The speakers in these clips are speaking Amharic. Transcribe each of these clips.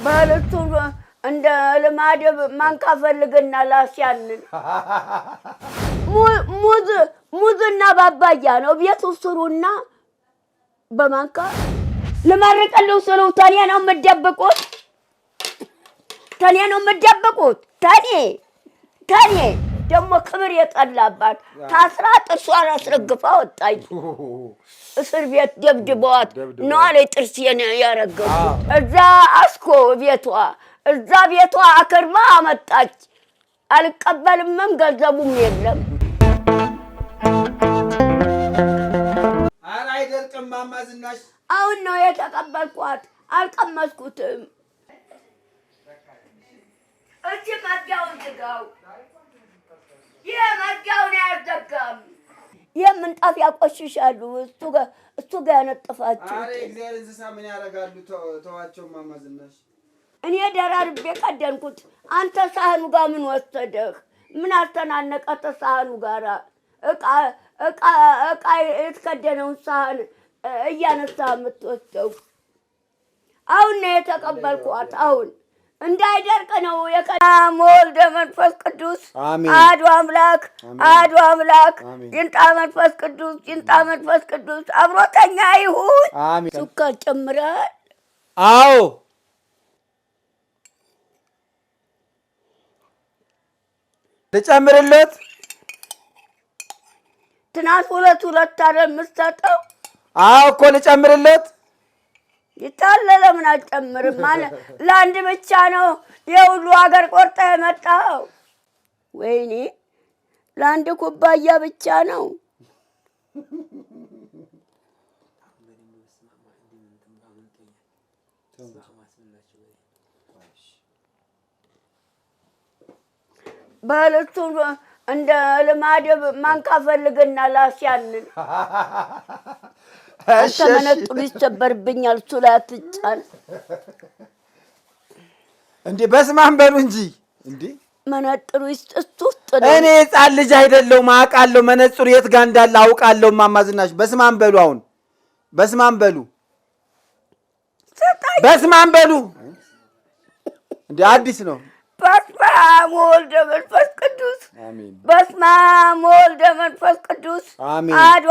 በልቱ እንደ ልማድ ማንካ ፈልግና ላስያንን ሙዝና ባባያ ነው ቤት ውስሩና በማንካ ለማረቀለው ሰለው ታዲያ ነው የምትደብቁት ታኔ ደግሞ ክብር የጠላባት ታስራ ጥርሷን አስረግፋ ወጣች እስር ቤት ደብድበዋት ነው አለ ጥርስ ያረገፉ እዛ አስኮ ቤቷ አከርማ አመጣች አልቀበልምም ገንዘቡም የለም ኧረ አይደርቅም ማማ ዝናሽ አሁን ነው የተቀበልኳት አልቀመስኩትም እቺ መጋውን ዝጋው የመጋውን ያዘጋም የምንጣፍ ያቆሽሻሉ እሱ ጋር ያነጥፋቸው ኧረ እግዚአብሔር እንስሳ ምን ያደርጋሉ ተዋቸው ማማ ዝናሽ እኔ ደራርቤ ቀደንኩት አንተ ሳህኑ ጋር ምን ወሰደህ ምን አስተናነቀተ ሳህኑ ጋራ እቃ የተከደነውን ሳህን እያነሳ የምትወስደው አሁን ነው የተቀበልኳት አሁን እንዳይደርቅ ነው የቀዳም ወልደ መንፈስ ቅዱስ አሐዱ አምላክ ይንጣ መንፈስ ቅዱስ አብሮተኛ ይሁን ሱካር ጨምረሃል አዎ ልጨምርለት ትናንት ሁለት አይደል የምትሰጠው አዎ እኮ ልጨምርለት ይታለለ ምን አልጨምርም ማለት ለአንድ ብቻ ነው የሁሉ ሀገር ቆርጣ የመጣው ወይኔ ለአንድ ኩባያ ብቻ ነው በልቱ እንደ ልማድ ማንካ ፈልግና ላስያንን አንተ መነጥሩ ይሰበርብኛል እሱ ላይ አትጫን እንዴ በስማም በሉ እንጂ እንዴ መነጥሩ እሱ ውስጥ ነው እኔ ሕፃን ልጅ አይደለሁም አውቃለሁ መነጥሩ የት ጋር እንዳለ አውቃለሁ ማማ ዝናሽ በስማም በሉ አሁን በስማም በሉ እንዴ አዲስ ነው በስመ አብ ወወልድ ወመንፈስ ቅዱስ አሜን በስመ አብ ወወልድ ወመንፈስ ቅዱስ አሜን አሐዱ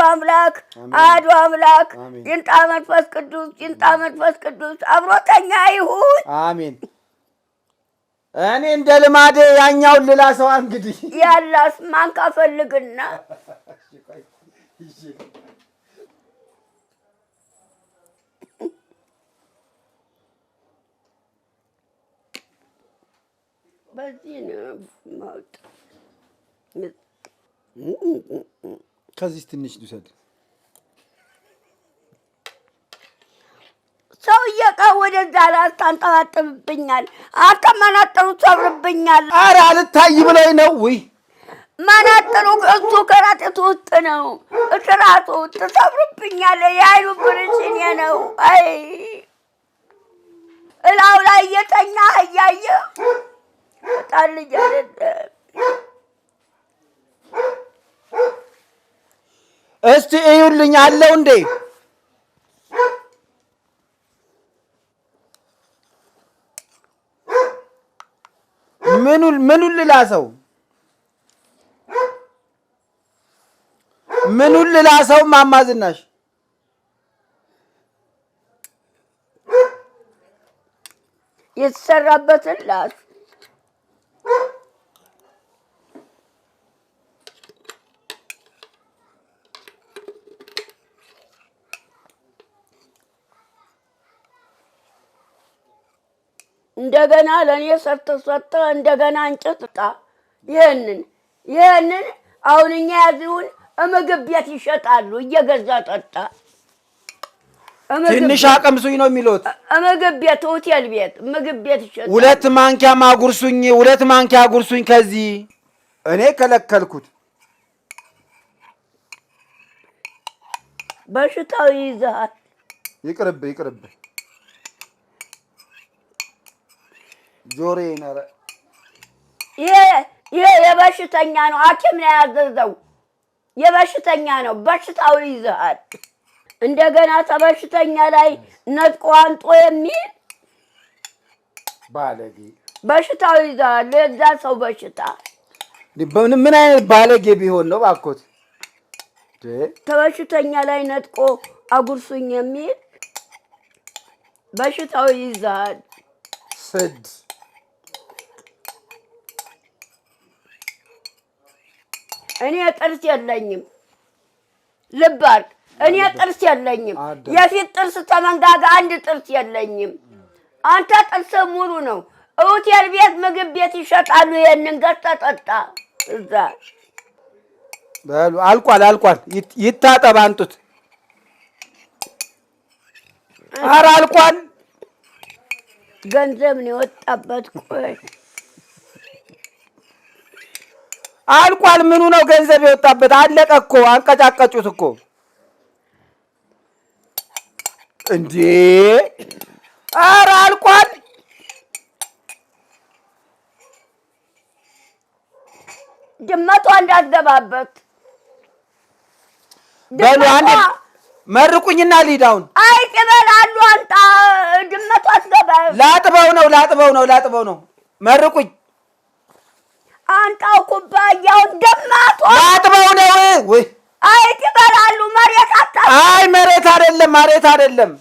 አምላክ ይንጣ መንፈስ ቅዱስ አብሮተኛ ይሁን አሜን እኔ እንደ ልማዴ ያኛውን ልላ ሰው እንግዲህ ያላስ ማንካ ፈልግና በዚህ ነው ማውጣ ከዚህ ትንሽ ልውሰድ ሰውዬ ወደዛ ላታንጠባጥብብኛል አከማናጥሩ ሰብርብኛል ኧረ አልታይ ብሎኝ ነው ወይ ማናጥሩ እሱ ከረጢት ውስጥ ነው እትራቱ ተሰብርብኛል ያይሉ ብርሽኔ ነው አይ እላው ላይ የተኛ አያየ ጣልጅ አይደለም እስቲ እዩልኝ አለው እንዴ ምኑን ልላሰው ማማ ዝናሽ የተሰራበትን ላስ እንደገና ለኔ ሰርተ እንደገና እንጨት ይሄንን አሁንኛ ያዙን ምግብ ቤት ይሸጣሉ እየገዛ ጠጣ ትንሽ አቀምሱኝ ነው የሚሉት ምግብ ቤት ሆቴል ቤት ምግብ ቤት ይሸጣሉ ሁለት ማንኪያ ጉርሱኝ ከዚህ እኔ ከለከልኩት በሽታው ይዛል ይቅርብ ጆሬ ነረ ይሄ የበሽተኛ ነው ሐኪም ነው ያዘዘው የበሽተኛ ነው በሽታው ይዛል እንደገና ተበሽተኛ ላይ ነጥቆ አንጦ የሚል ባለጌ በሽታው ይዛል። የዛ ሰው በሽታ ምን አይነት ባለጌ ቢሆን ነው ባኮት? ተበሽተኛ ላይ ነጥቆ አጉርሱኝ የሚል በሽታው ይዛል። ስድ እኔ ጥርስ የለኝም። ልብ አድርግ፣ እኔ ጥርስ የለኝም። የፊት ጥርስ ተመንጋጋ አንድ ጥርስ የለኝም። አንተ ጥርስ ሙሉ ነው። ሆቴል ቤት፣ ምግብ ቤት ይሸጣሉ። ይሄንን ገዝተህ ጠጣ። እዛ በሉ አልቋል። ይታጠብ አንጡት። ኧረ አልቋል። ገንዘብ ነው የወጣበት። ቆይ አልቋል። ምኑ ነው ገንዘብ የወጣበት? አለቀ እኮ። አንቀጫቀጩት እኮ እንዴ! ኧረ አልቋል። ድመቷ እንዳትገባበት። በሉ አንዴ መርቁኝና ልሂድ አሁን። አይጥ ይበላሉ። አንተ ድመቷ አትገባ። ላጥበው ነው። መርቁኝ። አንጣው ኩባያውን ድመቷ ላጥበው ነው። ወይ አይጥ ይበላሉ። አይ መሬት አይደለም።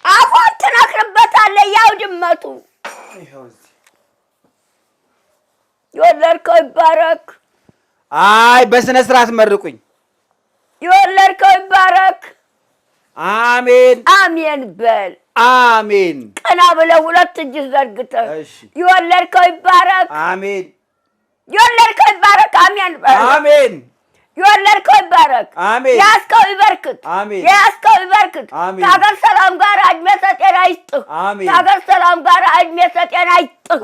አፏን ትነክርበታለህ። ያው ድመቱ የወለድከው ይባረክ። አይ በስነ ስርዓት መርቁኝ። የወለድከው ይባረክ። አሜን በል። አሜን። ቀና ብለህ ሁለት እጅ ዘርግተህ የወለድከው ይባረክ። አሜን። የወለድከው ይባረክ። አሜን በል። አሜን። የወለድከው ይባረክ። አሜን። የያዝከው ይበርክት። አሜን። የያዝከው ይበርክት። አሜን። ከሀገር ሰላም ጋር እድሜ ሰጤና ይስጥህ። አሜን። ከሀገር ሰላም ጋር እድሜ ሰጤና ይስጥህ።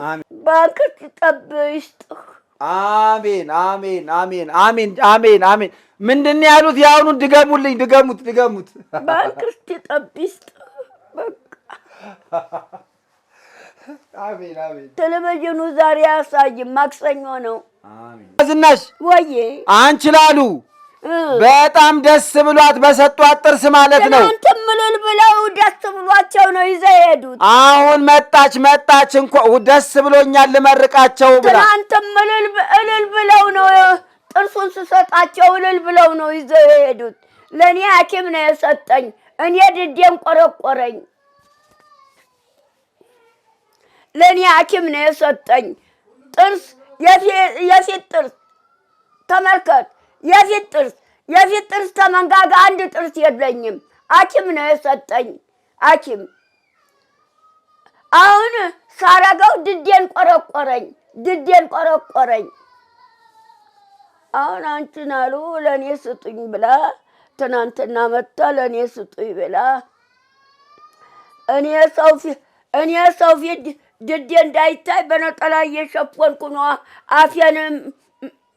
ባንክ ሲጠብ ይስጥህ። አሜን። ምንድን ነው ያሉት? የአሁኑን ድገሙልኝ። ድገሙት። ባንክ ሲጠብ ይስጥህ። አሜን። ቴሌቪዥኑ ዛሬ አያሳይም፣ ማክሰኞ ነው። ዝናሽ ወዬ አንቺ ላሉ በጣም ደስ ብሏት በሰጧት ጥርስ ማለት ነው። ትናንትም እልል ብለው ደስ ብሏቸው ነው ይዘው የሄዱት። አሁን መጣች እንኳ ደስ ብሎኛል ልመርቃቸው ብላ ትናንትም እልል ብለው ነው ጥርሱን ስሰጣቸው እልል ብለው ነው ይዘው የሄዱት። ለእኔ ሐኪም ነው የሰጠኝ። እኔ ድዴን ቆረቆረኝ። ለእኔ ሐኪም ነው የሰጠኝ ጥርስ የፊት ጥርስ ተመልከት። የፊት ጥርስ ተመንጋጋ አንድ ጥርስ የለኝም። ሐኪም ነው የሰጠኝ። ሐኪም አሁን ሳረገው ድዴን ቆረቆረኝ። አሁን አንቺን አሉ ለእኔ ስጡኝ ብላ ትናንትና መጣ። ለእኔ ስጡኝ ብላ እኔ ሰው ፊት ድዴ እንዳይታይ በነጠላ እየሸፈንኩ ነው አፌንም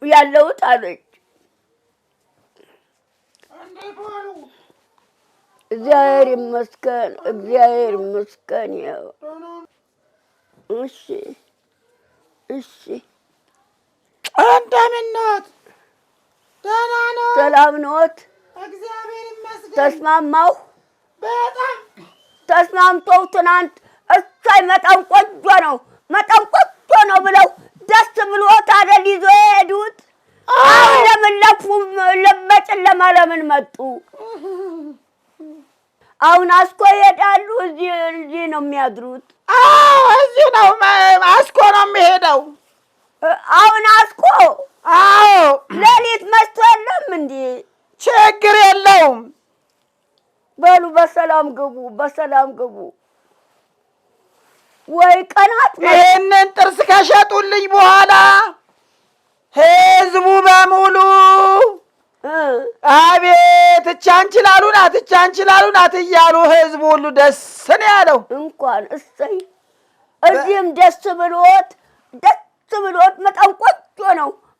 ያለሁት አለች። እግዚአብሔር ይመስገን። ያው እሺ እንደምን ነዎት? ደህና ነው። ሰላም ነዎት? እግዚአብሔር ይመስገን። ተስማማሁ። በጣም ተስማምተው ትናንት እሳይ መጠንቆጆ ነው ብለው ደስ ብሎት አይደል ይዞ የሄዱት። አሁን ለምን ለፉ? በጨለማ ለምን መጡ? አሁን አስኮ ይሄዳሉ። እዚህ ነው የሚያድሩት። እዚህ ነው አስኮ ነው የሚሄደው። አሁን አስኮ ሌሊት መሽቶ የለም እንዴ? ችግር የለውም። በሉ በሰላም ግቡ። ወይ ቀናት ይህንን ጥርስ ከሸጡልኝ በኋላ ህዝቡ በሙሉ አቤት እቻንችላሉ ናት እያሉ ህዝቡ ሁሉ ደስ ነው ያለው። እንኳን እሰይ እዚህም ደስ ብሎት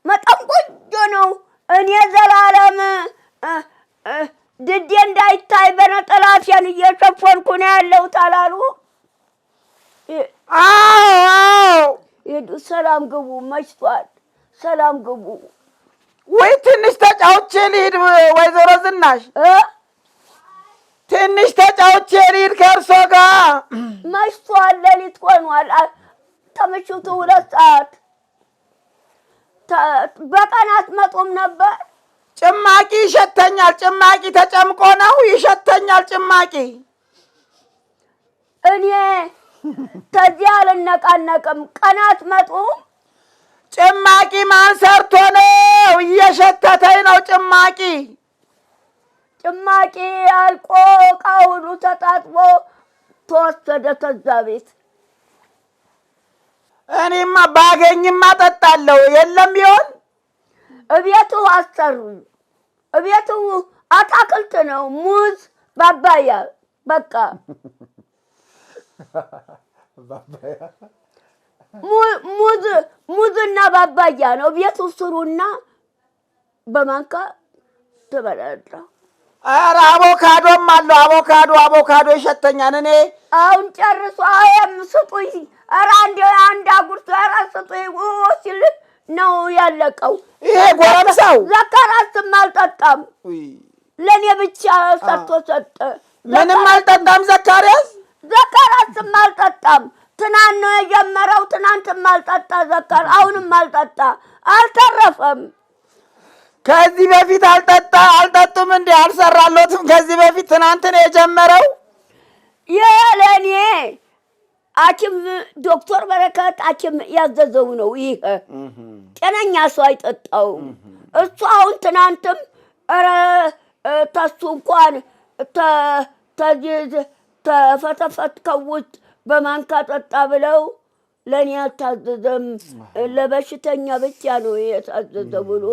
መጠንቆጆ ነው። እኔ ዘላለም ድዴ እንዳይታይ በነጠላ አፌን እየሸፈንኩ ነው ያለሁት አላሉ። ሂዱ፣ ሰላም ግቡ። መሽቷል። ሰላም ግቡ። ወይ ትንሽ ተጫውቼ ልሂድ ወይዘሮ ዝናሽ፣ ትንሽ ተጫውቼ ልሂድ ከእርሶ ጋር። መሽቷል፣ ሌሊት ሆኗል። ከምሽቱ 2 ሰዓት በቀን አትመጡም ነበር? ጭማቂ ይሸተኛል። ጭማቂ ተጨምቆ ነው ይሸተኛል ጭማቂ። እኔ ከዚህ አልነቃነቅም። ቀን አትመጡም? ጭማቂ ማን ሰርቶ ነው? እየሸተተኝ ነው ጭማቂ። ጭማቂ አልቆ ዕቃ ሁሉ ተጣጥቦ ተወሰደ ከዛ ቤት። እኔማ ባገኝማ እጠጣለሁ። የለም ቢሆን እቤቱ አሰሩኝ። እቤቱ አታክልት ነው፣ ሙዝ ባባያ፣ በቃ ሙዝና ባባያ ነው። ቤቱ ስሩና በማንካ ትበላለህ። ኧረ አቮካዶም አለው። አቮካዶ ይሸተኛል። እኔ አሁን ጨርሶ ስጡኝ፣ ኧረ አንድ አጉርቶ ኧረ ስጡኝ ሲል ነው ያለቀው። ይሄ ጎረምሳው ዘካራስም አልጠጣም። ለእኔ ብቻ ሰጥቶ ሰጠ። ምንም አልጠጣም ዘካርያስ። ዘካራስም አልጠጣም። ትናንት ነው የጀመረው። ትናንትም አልጠጣ ዘካር፣ አሁንም አልጠጣ። አልተረፈም። ከዚህ በፊት አልጠጡም እንዴ? አልሰራሎትም? ከዚህ በፊት ትናንት ነው የጀመረው። ይሄ ለእኔ ሐኪም ዶክተር በረከት ሐኪም ያዘዘው ነው። ይሄ ጤነኛ ሰው አይጠጣውም። እሱ አሁን ትናንትም ኧረ ተሱ እንኳን ተፈተፈትከው ውስጥ በማንካ ጠጣ ብለው ለእኔ አልታዘዘም፣ ለበሽተኛ ብቻ ነው የታዘዘ ብሎ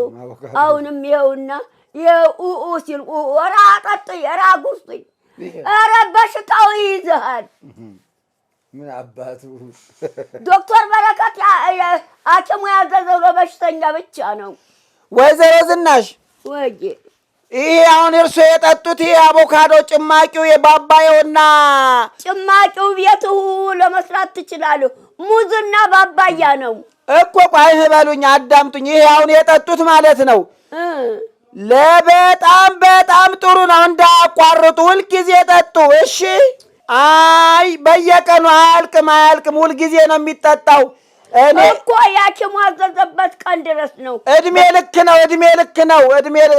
አሁንም ይኸውና ይኸው ሲል ኧረ አጠጡኝ፣ ኧረ አጉርሱኝ፣ ኧረ በሽታው ይይዝሃል። ምን አባቱ ዶክተር በረከት ሐኪሙ ያዘዘው ለበሽተኛ ብቻ ነው። ወይዘሮ ዝናሽ ወይ ይሄ አሁን እርሶ የጠጡት ይሄ አቮካዶ ጭማቂው የባባየውና ጭማቂው ቤትሁ ለመስራት ትችላለህ። ሙዝና ባባያ ነው እኮ። ቆይ በሉኝ፣ አዳምጡኝ። ይሄ አሁን የጠጡት ማለት ነው በጣም ጥሩ ነው። እንዳያቋርጡ ሁልጊዜ ጠጡ። እሺ። አይ በየቀኑ አያልቅም። ሁልጊዜ ነው የሚጠጣው። እኔ እኮ ያኪሙ አዘዘበት ቀን ድረስ ነው። እድሜ ልክ ነው።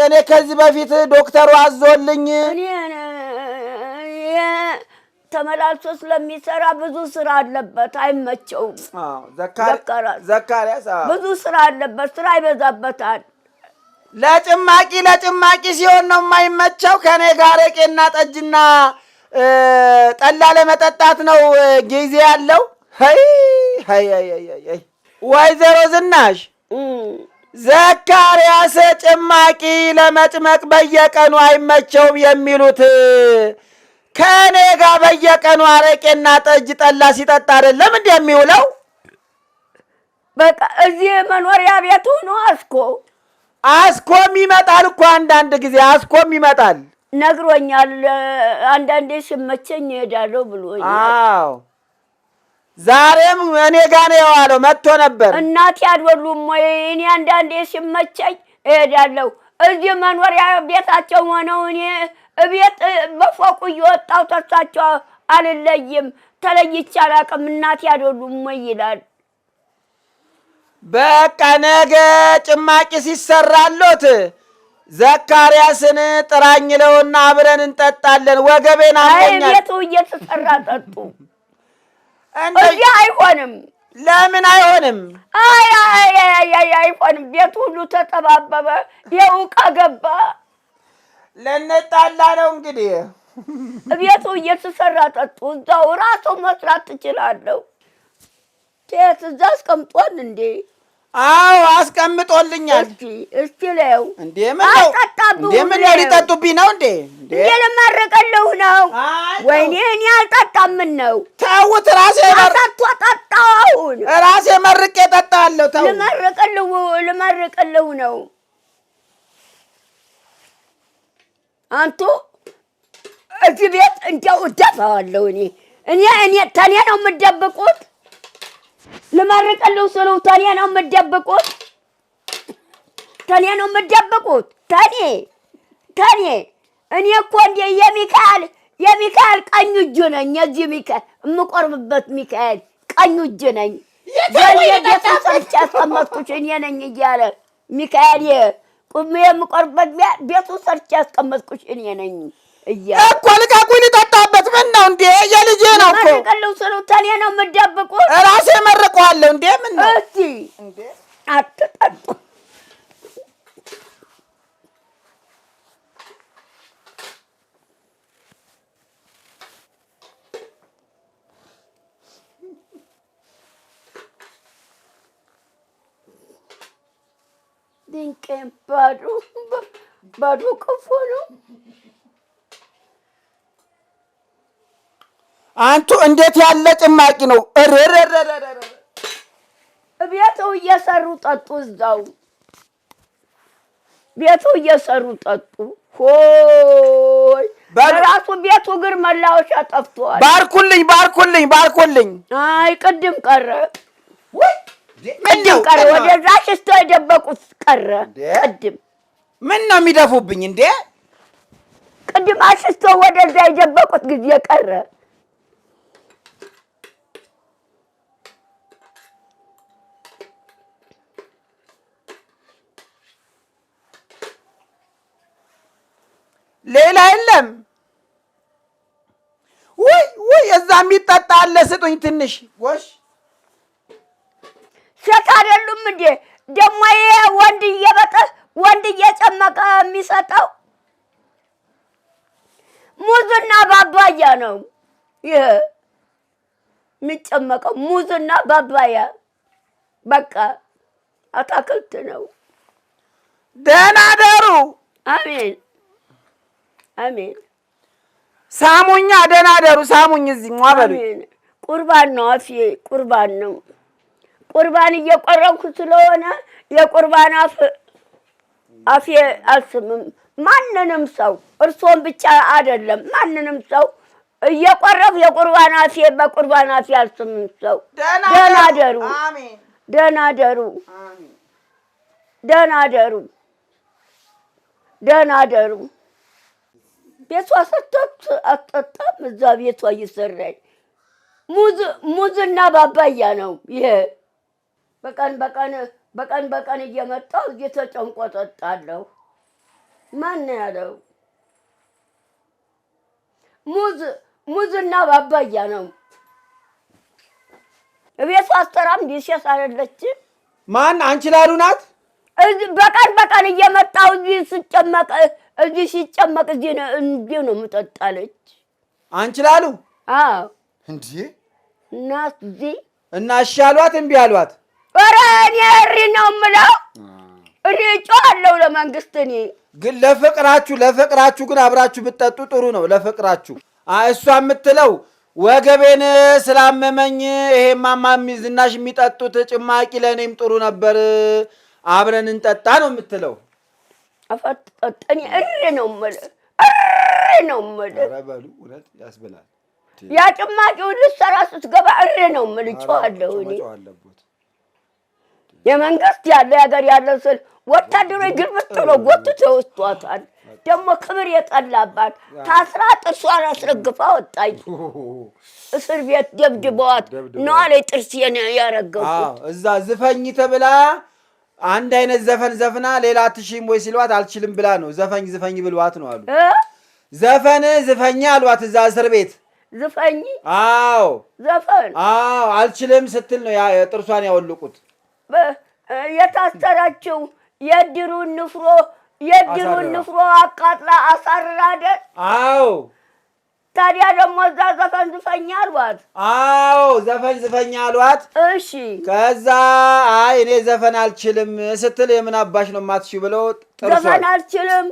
እኔ ከዚህ በፊት ዶክተሩ አዞልኝ ተመላልሶ ስለሚሰራ ብዙ ስራ አለበት፣ አይመቸውም። ዘካርያስ ብዙ ስራ አለበት፣ ስራ ይበዛበታል። ለጭማቂ ሲሆን ነው የማይመቸው። ከኔ ጋር አረቄና ጠጅና ጠላ ለመጠጣት ነው ጊዜ ያለው። ወይዘሮ ዝናሽ ዘካርያስ ጭማቂ ለመጭመቅ በየቀኑ አይመቸውም የሚሉት ከኔ ጋር በየቀኑ አረቄና ጠጅ ጠላ ሲጠጣ አይደለም እንዴ የሚውለው? በቃ እዚህ መኖሪያ ቤቱ ነው። አስኮም ይመጣል እኮ አንዳንድ ጊዜ አስኮም ይመጣል። ነግሮኛል። አንዳንዴ ሲመቸኝ እሄዳለሁ ብሎኛል። አዎ ዛሬም እኔ ጋር ነው የዋለው። መጥቶ ነበር። እናቴ አይደሉም ወይ? እኔ አንዳንዴ ሲመቸኝ እሄዳለሁ። እዚህ መኖሪያ ቤታቸው ሆነው እኔ እቤት በፎቁ እየወጣሁ ተሳቸው አልለይም። ተለይቼ አላውቅም። እናቴ አይደሉም ወይ ይላል። በቃ ነገ ጭማቂ ሲሰራሎት ዘካርያስን ጥራኝለውና አብረን እንጠጣለን። ወገቤን አሞኛል። ቤቱ እየተሰራ ጠጡ። እዚህ አይሆንም። ለምን አይሆንም? አይሆንም። ቤቱ ሁሉ ተጠባበበ። የውቃ ገባ። ልንጣላ ነው እንግዲህ። ቤቱ እየተሰራ ጠጡ። እዛው ራሱ መስራት ትችላለሁ። ቴት እዛ አስቀምጧል እንዴ? አዎ አስቀምጦልኛል። እስኪ ለው እንዴ ምን ነው ሊጠጡብኝ ነው እንዴ? ልመርቅልህ ነው። ወይኔ እኔ አልጠጣም። ምን ነው ተውት። ራሴ መርቄ እጠጣለሁ። ተው ልመርቅልህ ነው። አንቱ እዚህ ቤት እንደው እደፋዋለሁ። እኔ ተኔ ነው የምትደብቁት? ልመርቅልህ ስለው ተኔ ነው የምትደብቁት? ተኔ እኔ እኮ እንደ የሚካኤል ቀኝ እጁ ነኝ። የዚህ ሚካኤል የምቆርብበት ሚካኤል ቀኝ እጁ ነኝ። ቤቱ ሰርቼ ያስቀመጥኩሽ እኔ ነኝ እያለ ሚካኤል ቁሜ የምቆርበት ቤቱ ሰርቼ ያስቀመጥኩሽ እኔ ነኝ እያለ እኮ ልቀቁኝ ልጠጣበት። ምን ነው እንዴ? የልጄ ነው እኮ መርቅልው ስሉ ተኔ ነው የምትደብቁት? ራሴ መርቀዋለሁ እንዴ? ምን ነው እስቲ አትጠጡ። ድንቄም ባዶ ቀፎ ነው። አንቱ እንዴት ያለ ጭማቂ ነው! ቤቱ እየሰሩ ጠጡ። እዛው ቤቱ እየሰሩ ጠጡ። ሆይ ራሱ ቤቱ ግን መላወሻ ጠፍቷል። ባርኩልኝ። አይ ቅድም ቀረ። ቅድም ቀረ። ወደዛ ሽስቶ የደበቁት ቀረ። ቅድም ምን ነው የሚደፉብኝ እንዴ? ቅድም አሽስቶ ወደዛ የደበቁት ጊዜ ቀረ። ሌላ የለም። ውይ እዛ የሚጠጣ አለ፣ ስጡኝ ትንሽ ጎሽ። ሴት አይደሉም እንዴ ደግሞ ይሄ ወንድ እየጨመቀ የሚሰጠው? ሙዝና ባባያ ነው ይሄ የሚጨመቀው፣ ሙዝና ባባያ በቃ አታክልት ነው። ደህና ደሩ። አሜን። ሳሙኛ ደህና ደሩ። ሳሙኝ እዚህ በሉኝ። ቁርባን ነው አፌ፣ ቁርባን ነው። ቁርባን እየቆረብኩ ስለሆነ የቁርባን አፌ አልስምም። ማንንም ሰው እርሶን ብቻ አይደለም፣ ማንንም ሰው እየቆረብ የቁርባን አፌ በቁርባን አፌ አልስምም። ሰው ደህና ደሩ። ደህና ደሩ። ደህና ደሩ። ደህና ደሩ። ቤቷ ሰጥቶት አትጠጣም። እዛ ቤቷ እየሰራኝ ሙዝና ባባያ ነው ይሄ። በቀን እየመጣሁ እየተጨንቆ ጠጣለሁ። ማን ያለው? ሙዝና ባባያ ነው። ቤቷ አስተራም ዲሴስ አይደለችም። ማን አንቺ ላሉ ናት። በቀን እየመጣሁ እዚህ ሲጨመቅ እዚህ ነው የምጠጣለች። አንቺ ላሉ እንዴ? እና እሺ አሏት እምቢ አሏት? ኧረ እኔ እሪ ነው የምለው። እኔ እጮሃለሁ ለመንግስት። እኔ ግን ለፍቅራችሁ ግን አብራችሁ ብትጠጡ ጥሩ ነው። ለፍቅራችሁ እሷ የምትለው ወገቤን ስላመመኝ ይሄ ማማ ዝናሽ የሚጠጡት ጭማቂ ለእኔም ጥሩ ነበር አብረን እንጠጣ ነው የምትለው። እኔ እሪ ነው የምልህ። ኧረ በሉ እውነት ያስብላል። ያ ጭማቂውን ልትሰራ ስትገባ እሪ ነው የምልህ። እጮሃለሁ እኔ የመንግስት ያለ የሀገር ያለ ስል ወታደሮች ግልብጥ ብሎ ጎትተው ወስዷታል። ደግሞ ክብር የጠላባት ታስራ ጥርሷን አስረግፋ ወጣች። እስር ቤት ደብድበዋት ነዋ ላይ ጥርሴን ያረገፉት። እዛ ዝፈኝ ተብላ አንድ አይነት ዘፈን ዘፍና ሌላ አትሽም ወይ ሲሏት አልችልም ብላ ነው ዝፈኝ ብሏት ነው አሉ። ዘፈን ዝፈኝ አሏት እዛ እስር ቤት ዝፈኝ። ዘፈን አልችልም ስትል ነው ጥርሷን ያወልቁት። የታሰራችው የድሩን ንፍሮ አቃጥላ አሳርራደን። ታዲያ ደግሞ እዛ ዘፈን ዝፈኛ አሏት። ዘፈን ዝፈኛ አሏት። እሺ ከዛ እኔ ዘፈን አልችልም ስትል የምን አባሽ ነው የማትሺው ብለው ዘፈን አልችልም።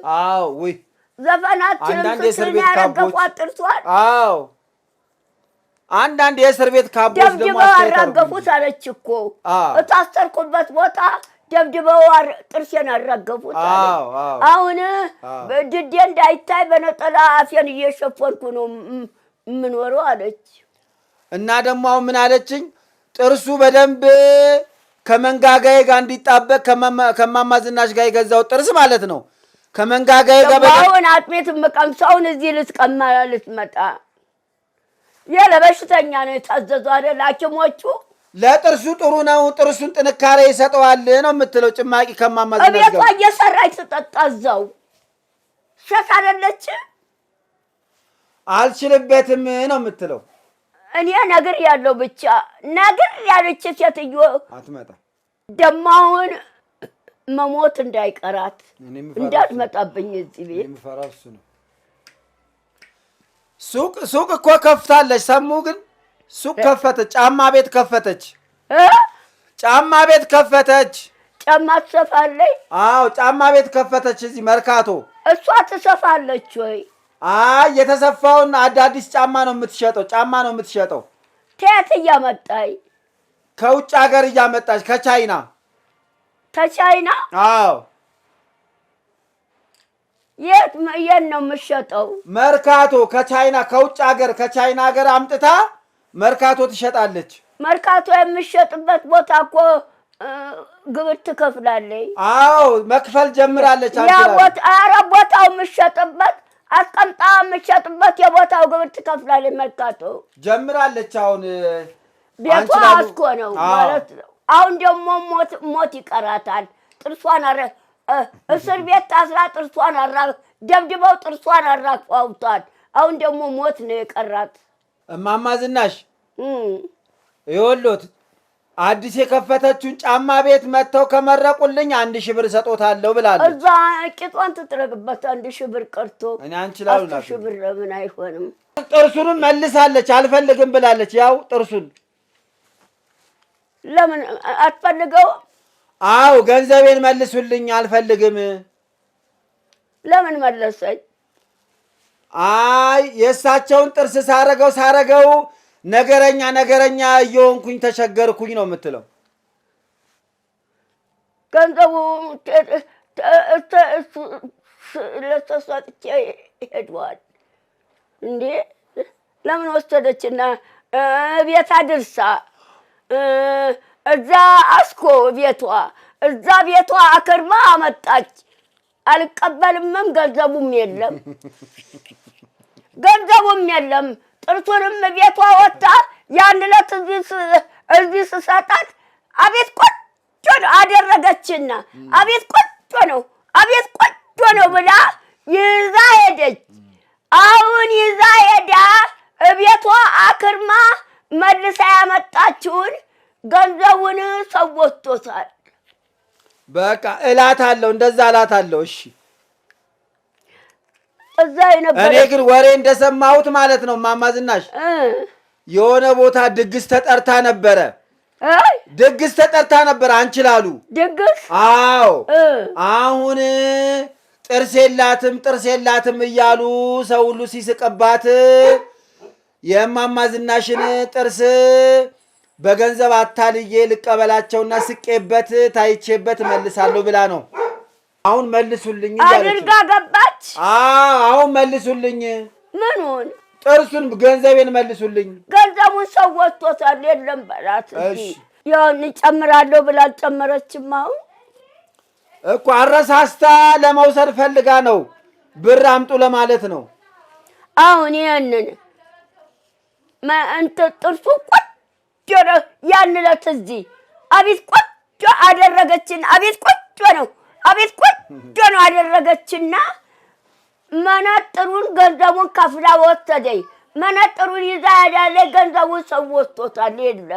ውይ ዘፈን አልችልም ስትል ያረገፏት ጥርሷን። አንዳንድ የእስር ቤት ካቦች ደግሞ ደብድበው አራገፉት አለች እኮ። እታሰርኩበት ቦታ ደብድበው ጥርሴን አራገፉት አለች። አሁን ድዴ እንዳይታይ በነጠላ አፌን እየሸፈንኩ ነው የምኖረው አለች። እና ደግሞ አሁን ምን አለችኝ? ጥርሱ በደንብ ከመንጋጋዬ ጋር እንዲጣበቅ ከማማ ዝናሽ ጋር የገዛው ጥርስ ማለት ነው። ከመንጋጋዬ ጋር አሁን አጥሜት የምቀምሰውን እዚህ ልትመጣ ለበሽተኛ ነው የታዘዙ አይደል ሐኪሞቹ። ለጥርሱ ጥሩ ነው። ጥርሱን ጥንካሬ ይሰጠዋል ነው የምትለው። ጭማቂ ከማማ ዝናሽ እቤቷ እየሰራች ትጠጣ እዛው ሸት አይደለች። አልችልበትም ነው የምትለው። እኔ ነግር ያለው ብቻ ነግር ያለች ሴትዮ አትመጣ ደግሞ አሁን መሞት እንዳይቀራት እንዳትመጣብኝ እዚህ ቤት የምፈራው እሱ ነው። ሱቅ እኮ ከፍታለች። ሰሙ ግን ሱቅ ከፈተች። ጫማ ቤት ከፈተች። ጫማ ቤት ከፈተች። ጫማ ትሰፋለች። አዎ ጫማ ቤት ከፈተች እዚህ መርካቶ። እሷ ትሰፋለች ወይ? አይ የተሰፋውን አዳዲስ ጫማ ነው የምትሸጠው። ጫማ ነው የምትሸጠው። ከየት እያመጣች? ከውጭ ሀገር እያመጣች ከቻይና። ከቻይና? አዎ። የት ነው የምትሸጠው? መርካቶ። ከቻይና ከውጭ ሀገር ከቻይና ሀገር አምጥታ መርካቶ ትሸጣለች። መርካቶ የምትሸጥበት ቦታ እኮ ግብር ትከፍላለች። አዎ መክፈል ጀምራለች። ያ ቦታ ኧረ ቦታው የምትሸጥበት አስቀምጣ የምትሸጥበት የቦታው ግብር ትከፍላለች። መርካቶ ጀምራለች። አሁን ቤቷ አስኮ ነው ማለት ነው። አሁን ደግሞ ሞት ይቀራታል። ጥርሷን እስር ቤት ታስራ ጥርሷን ደብድበው ጥርሷን አራግፈውታል። አሁን ደግሞ ሞት ነው የቀራት። እማማ ዝናሽ ይኸውልዎት አዲስ የከፈተችውን ጫማ ቤት መጥተው ከመረቁልኝ 1000 ብር እሰጦታለሁ ብላለች። እዛ ቂጧን ትጥረግበት 1000 ብር ቀርቶ እኔ አንችላሉ 1000 ብር ለምን አይሆንም? ጥርሱንም መልሳለች። አልፈልግም ብላለች። ያው ጥርሱን ለምን አትፈልገው? አዎ ገንዘቤን መልሱልኝ አልፈልግም። ለምን መለሰኝ? አይ የእሳቸውን ጥርስ ሳረገው ነገረኛ እየሆንኩኝ ተቸገርኩኝ ነው የምትለው። ገንዘቡ ለተሰጥቼ ሄዷል እንዴ? ለምን ወሰደችና ቤት አድርሳ እዛ አስኮ እዛ ቤቷ አክርማ አመጣች። አልቀበልምም። ገንዘቡም የለም። ጥርሱንም ቤቷ ወጣ። ያን ዕለት እዚህ ስሰጣት አቤት ቆንጆ ነው አደረገችና አቤት ቆንጆ ነው ብላ ይዛ ሄደች። አሁን ይዛ ሄዳ ቤቷ አክርማ መልሳ ያመጣችውን ገንዘቡን ሰው ወጥቶታል። በቃ እላታለሁ፣ እንደዛ እላታለሁ። እሺ እዛ የነበረ እኔ ግን ወሬ እንደሰማሁት ማለት ነው እማማ ዝናሽ የሆነ ቦታ ድግስ ተጠርታ ነበረ። ድግስ ተጠርታ ነበር። አንችላሉ ድግስ? አዎ። አሁን ጥርስ የላትም እያሉ ሰው ሁሉ ሲስቅባት የእማማ ዝናሽን ጥርስ በገንዘብ አታልዬ ልቀበላቸውና ስቄበት ታይቼበት መልሳለሁ ብላ ነው። አሁን መልሱልኝ አድርጋ ገባች። አሁን መልሱልኝ። ምኑን? ጥርሱን ገንዘቤን መልሱልኝ። ገንዘቡን ሰው ወጥቶታል። የለም በላት። ያን ጨምራለሁ ብላ አልጨመረችም። አሁን እኮ አረሳስታ ለመውሰድ ፈልጋ ነው። ብር አምጡ ለማለት ነው። አሁን ይሄንን ጥርሱ ቆንጆ ነው። ያን ዕለት እዚህ አቤት ቆንጆ አደረገችን። አቤት ቆንጆ ነው አደረገችና መነጥሩን ገንዘቡን ከፍላ ወሰደኝ። መነጥሩን ይዛ ሄዳለች። ገንዘቡን ሰው ወስቶታል። የለም